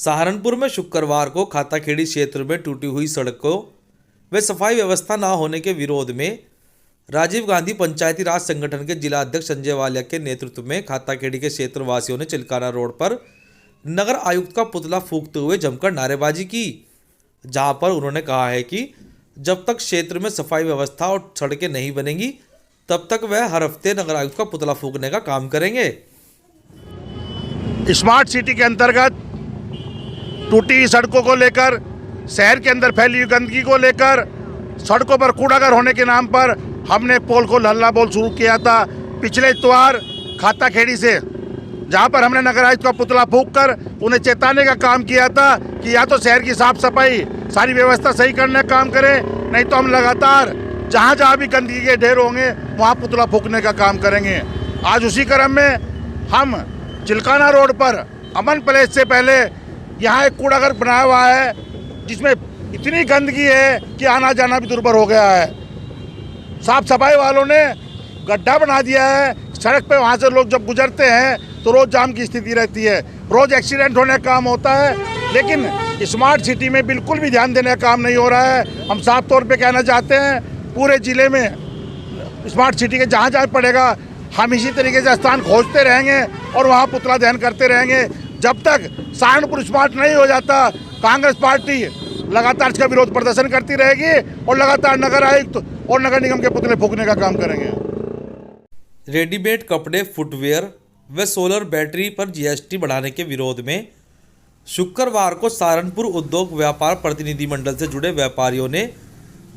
सहारनपुर में शुक्रवार को खाताखेड़ी क्षेत्र में टूटी हुई सड़कों व सफाई व्यवस्था न होने के विरोध में राजीव गांधी पंचायती राज संगठन के जिला अध्यक्ष संजय वालिया के नेतृत्व में खाताखेड़ी के क्षेत्रवासियों ने चिलकाना रोड पर नगर आयुक्त का पुतला फूंकते हुए जमकर नारेबाजी की, जहां पर उन्होंने कहा है कि जब तक क्षेत्र में सफाई व्यवस्था और सड़कें नहीं बनेंगी तब तक वह हर हफ्ते नगर आयुक्त का पुतला फूंकने का काम करेंगे। स्मार्ट सिटी के अंतर्गत टूटी सड़कों को लेकर, शहर के अंदर फैली हुई गंदगी को लेकर, सड़कों पर कूड़ागर होने के नाम पर हमने पोल को हल्ला बोल शुरू किया था पिछले इतवार खाताखेड़ी से, जहां पर हमने नगर आयुक्त का पुतला फूंककर उन्हें चेताने का काम किया था कि या तो शहर की साफ सफाई सारी व्यवस्था सही करने का काम करें, नहीं तो हम लगातार जहां जहां भी गंदगी के ढेर होंगे वहां पुतला फूंकने का काम करेंगे। आज उसी क्रम में हम चिलकाना रोड पर अमन पैलेस से पहले यहाँ एक कूड़ागर बनाया हुआ है जिसमें इतनी गंदगी है कि आना जाना भी दुर्भर हो गया है। साफ सफाई वालों ने गड्ढा बना दिया है सड़क पे, वहाँ से लोग जब गुजरते हैं तो रोज जाम की स्थिति रहती है, रोज एक्सीडेंट होने का काम होता है, लेकिन स्मार्ट सिटी में बिल्कुल भी ध्यान देने का काम नहीं हो रहा है। हम साफ तौर पे कहना चाहते हैं पूरे ज़िले में स्मार्ट सिटी के जहाँ जहाँ पड़ेगा हम इसी तरीके से स्थान खोजते रहेंगे और वहाँ पुतला दहन करते रहेंगे जब तक सहारनपुर स्मार्ट नहीं हो जाता। कांग्रेस पार्टी लगातार इसका विरोध प्रदर्शन करती रहेगी और लगातार नगर आयुक्त और नगर निगम के पुतले फूंकने का काम करेंगे। रेडीमेड कपड़े, फुटवेयर व सोलर बैटरी पर जीएसटी बढ़ाने के विरोध में शुक्रवार को सहारनपुर उद्योग व्यापार प्रतिनिधि मंडल से जुड़े व्यापारियों ने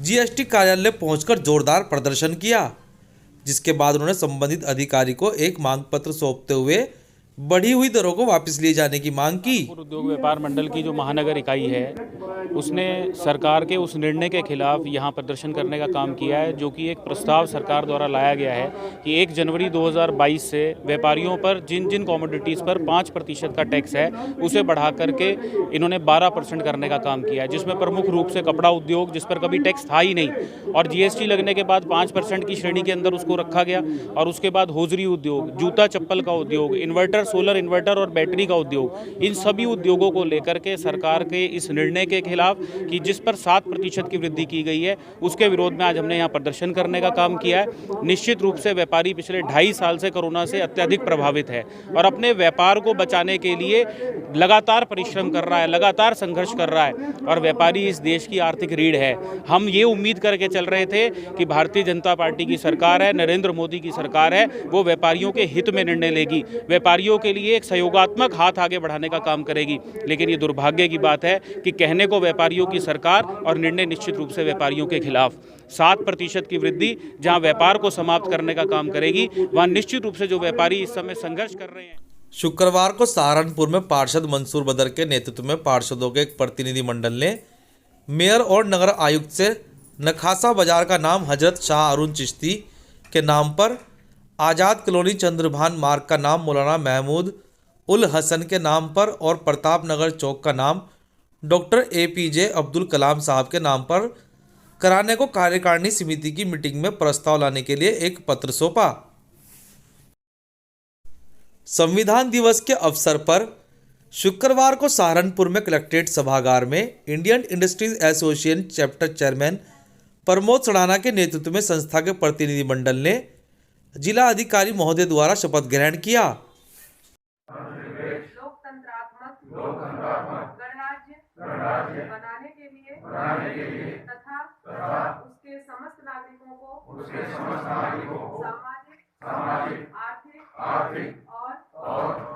जीएसटी कार्यालय पहुंचकर जोरदार प्रदर्शन किया, जिसके बाद उन्होंने संबंधित अधिकारी को एक मांग पत्र सौंपते हुए बढ़ी हुई दरों को वापस लिए जाने की मांग की। उद्योग व्यापार मंडल की जो महानगर इकाई है उसने सरकार के उस निर्णय के खिलाफ यहाँ प्रदर्शन करने का काम किया है, जो कि एक प्रस्ताव सरकार द्वारा लाया गया है कि 1 जनवरी 2022 से व्यापारियों पर जिन जिन कमोडिटीज़ पर 5% का टैक्स है उसे बढ़ा करके इन्होंने 12% करने का काम किया है, जिसमें प्रमुख रूप से कपड़ा उद्योग जिस पर कभी टैक्स था ही नहीं और जीएसटी लगने के बाद 5% की श्रेणी के अंदर उसको रखा गया, और उसके बाद होजरी उद्योग, जूता चप्पल का उद्योग, इन्वर्टर, सोलर इन्वर्टर और बैटरी का उद्योग, इन सभी उद्योगों को लेकर के सरकार के इस निर्णय के खिलाफ कि जिस पर 7% की वृद्धि की गई है उसके विरोध में आज हमने यहाँ प्रदर्शन करने का काम किया है। निश्चित रूप से व्यापारी पिछले 2.5 साल से कोरोना से अत्यधिक प्रभावित है और अपने व्यापार को बचाने के लिए लगातार परिश्रम कर रहा है, लगातार संघर्ष कर रहा है, और व्यापारी इस देश की आर्थिक रीढ़ है। हम ये उम्मीद करके चल रहे थे कि भारतीय जनता पार्टी की सरकार है, नरेंद्र मोदी की सरकार है, वो व्यापारियों के हित में निर्णय लेगी, व्यापारियों के लिए एक सहयोगात्मक हाथ आगे बढ़ाने का काम करेगी। लेकिन ये दुर्भाग्य की बात है कि कहने को व्यापारियों की सरकार और निर्णय निश्चित रूप से व्यापारियों के खिलाफ। 7% की वृद्धि जहां व्यापार को समाप्त करने का काम करेगी, वहां निश्चित रूप से जो व्यापारी इस समय संघर्ष कर रहे हैं। शुक्रवार को सहारनपुर में पार्षद मंसूर बदर के नेतृत्व में पार्षदों के एक प्रतिनिधि मंडल ने मेयर और नगर आयुक्त से नखासा बाजार का नाम हजरत शाह अरुण चिश्ती के नाम पर, आज़ाद कॉलोनी चंद्रभान मार्ग का नाम मौलाना महमूद उल हसन के नाम पर और प्रताप नगर चौक का नाम डॉक्टर APJ अब्दुल कलाम साहब के नाम पर कराने को कार्यकारिणी समिति की मीटिंग में प्रस्ताव लाने के लिए एक पत्र सौंपा। संविधान दिवस के अवसर पर शुक्रवार को सहारनपुर में कलेक्ट्रेट सभागार में Indian industries association chapter chairman Pramod Sadana के नेतृत्व में संस्था के प्रतिनिधि मंडल ने जिला अधिकारी महोदय द्वारा शपथ ग्रहण किया। गणराज्य बनाने के लिए तथा उसके समस्त नागरिकों को सामाजिक, आर्थिक और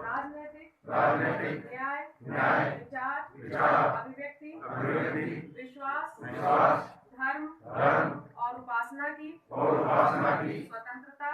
राजनीतिक न्याय, विचार, अभिव्यक्ति, विश्वास, धर्म और उपासना की स्वतंत्रता,